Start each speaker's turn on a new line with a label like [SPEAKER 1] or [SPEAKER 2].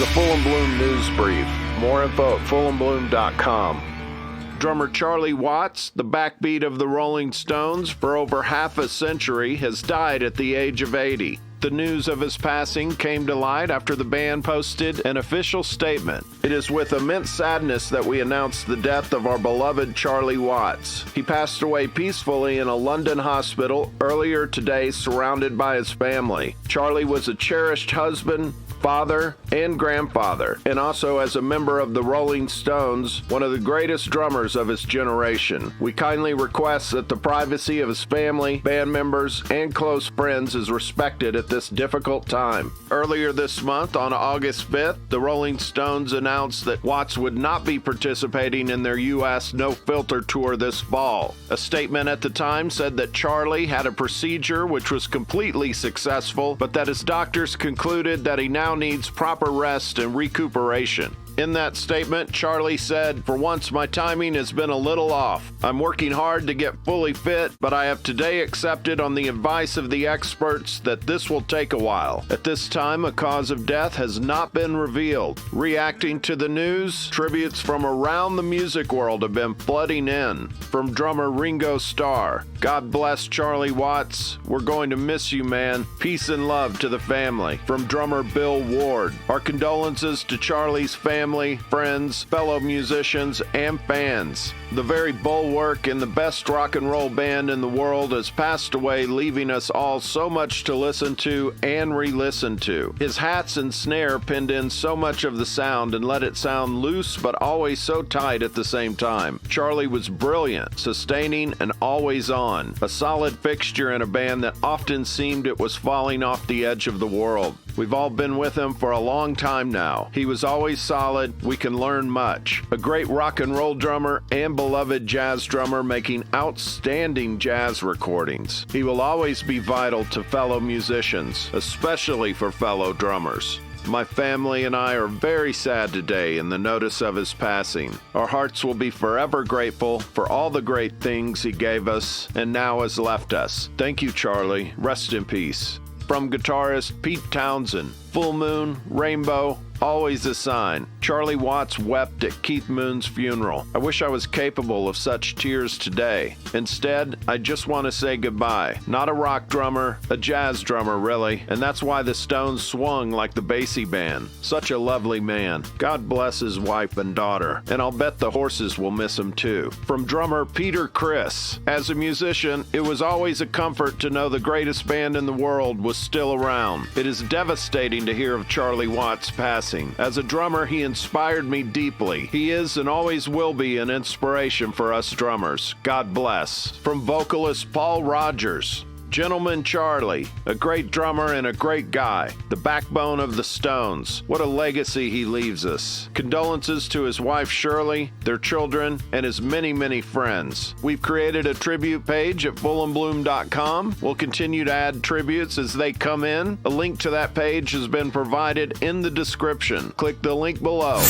[SPEAKER 1] a Full and Bloom news brief. More info at fullandbloom.com. Drummer Charlie Watts, the backbeat of the Rolling Stones for over half a century, has died at the age of 80. The news of his passing came to light after the band posted an official statement. It is with immense sadness that we announce the death of our beloved Charlie Watts. He passed away peacefully in a London hospital earlier today, surrounded by his family. Charlie was a cherished husband, father, and grandfather, and also as a member of the Rolling Stones, one of the greatest drummers of his generation. We kindly request that the privacy of his family, band members, and close friends is respected at this difficult time. Earlier this month, on August 5th, the Rolling Stones announced that Watts would not be participating in their U.S. No Filter tour this fall. A statement at the time said that Charlie had a procedure which was completely successful, but that his doctors concluded that he now needs proper rest and recuperation. In that statement, Charlie said, "For once, my timing has been a little off. I'm working hard to get fully fit, but I have today accepted on the advice of the experts that this will take a while. At this time, a cause of death has not been revealed." Reacting to the news, tributes from around the music world have been flooding in. From drummer Ringo Starr, "God bless Charlie Watts. We're going to miss you, man. Peace and love to the family." From drummer Bill Ward, "Our condolences to Charlie's family, friends, fellow musicians, and fans. The very bulwark and the best rock and roll band in the world has passed away, leaving us all so much to listen to and re-listen to. His hats and snare pinned in so much of the sound and let it sound loose but always so tight at the same time. Charlie was brilliant, sustaining, and always on. A solid fixture in a band that often seemed it was falling off the edge of the world. We've all been with him for a long time now. He was always solid. We can learn much. A great rock and roll drummer and beloved jazz drummer making outstanding jazz recordings. He will always be vital to fellow musicians, especially for fellow drummers. My family and I are very sad today in the notice of his passing. Our hearts will be forever grateful for all the great things he gave us and now has left us. Thank you, Charlie. Rest in peace." From guitarist Pete Townshend, "Full moon, rainbow, always a sign." Charlie Watts wept at Keith Moon's funeral. "I wish I was capable of such tears today. Instead, I just want to say goodbye. Not a rock drummer, a jazz drummer, really. And that's why the Stones swung like the Basie band. Such a lovely man. God bless his wife and daughter. And I'll bet the horses will miss him too." From drummer Peter Criss, "As a musician, it was always a comfort to know the greatest band in the world was still around. It is devastating to hear of Charlie Watts passing. As a drummer, he inspired me deeply. He is and always will be an inspiration for us drummers. God bless." From vocalist Paul Rodgers, "Gentleman Charlie, a great drummer and a great guy, the backbone of the Stones. What a legacy he leaves us. Condolences to his wife Shirley, their children, and his many, many friends." We've created a tribute page at fullandbloom.com. We'll continue to add tributes as they come in. A link to that page has been provided in the description. Click the link below.